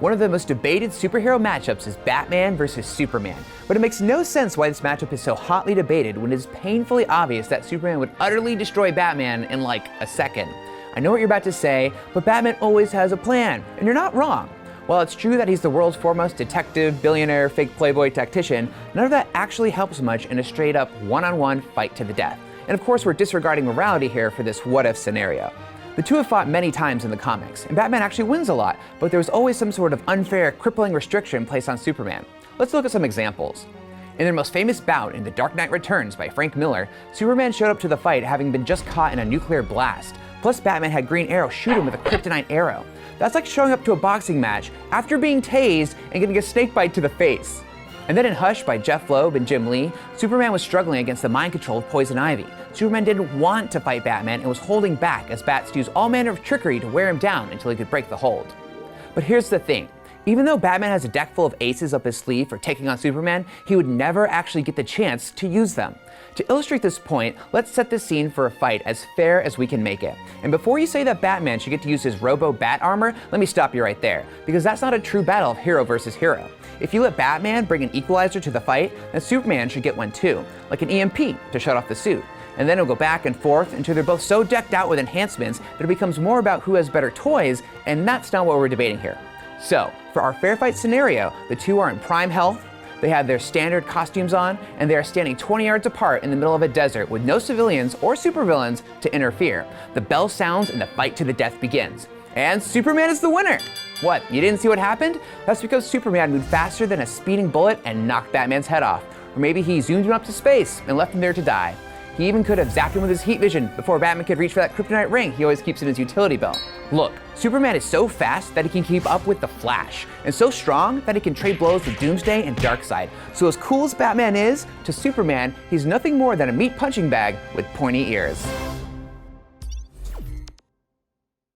One of the most debated superhero matchups is Batman versus Superman, but it makes no sense why this matchup is so hotly debated when it is painfully obvious that Superman would utterly destroy Batman in like a second. I know what you're about to say, but Batman always has a plan, and you're not wrong. While it's true that he's the world's foremost detective, billionaire, fake playboy tactician, none of that actually helps much in a straight-up one-on-one fight to the death. And of course, we're disregarding morality here for this what-if scenario. The two have fought many times in the comics, and Batman actually wins a lot, but there was always some sort of unfair, crippling restriction placed on Superman. Let's look at some examples. In their most famous bout in The Dark Knight Returns by Frank Miller, Superman showed up to the fight having been just caught in a nuclear blast. Plus, Batman had Green Arrow shoot him with a kryptonite arrow. That's like showing up to a boxing match after being tased and getting a snake bite to the face. And then in Hush by Jeff Loeb and Jim Lee, Superman was struggling against the mind control of Poison Ivy. Superman didn't want to fight Batman and was holding back as Bats used all manner of trickery to wear him down until he could break the hold. But here's the thing. Even though Batman has a deck full of aces up his sleeve for taking on Superman, he would never actually get the chance to use them. To illustrate this point, let's set the scene for a fight as fair as we can make it. And before you say that Batman should get to use his Robo-Bat armor, let me stop you right there, because that's not a true battle of hero versus hero. If you let Batman bring an equalizer to the fight, then Superman should get one too, like an EMP to shut off the suit. And then it'll go back and forth until they're both so decked out with enhancements that it becomes more about who has better toys, and that's not what we're debating here. So, for our fair fight scenario, the two are in prime health, they have their standard costumes on, and they are standing 20 yards apart in the middle of a desert with no civilians or supervillains to interfere. The bell sounds and the fight to the death begins. And Superman is the winner! What, you didn't see what happened? That's because Superman moved faster than a speeding bullet and knocked Batman's head off. Or maybe he zoomed him up to space and left him there to die. He even could have zapped him with his heat vision before Batman could reach for that kryptonite ring he always keeps in his utility belt. Look, Superman is so fast that he can keep up with the Flash, and so strong that he can trade blows with Doomsday and Darkseid. So as cool as Batman is, to Superman, he's nothing more than a meat punching bag with pointy ears.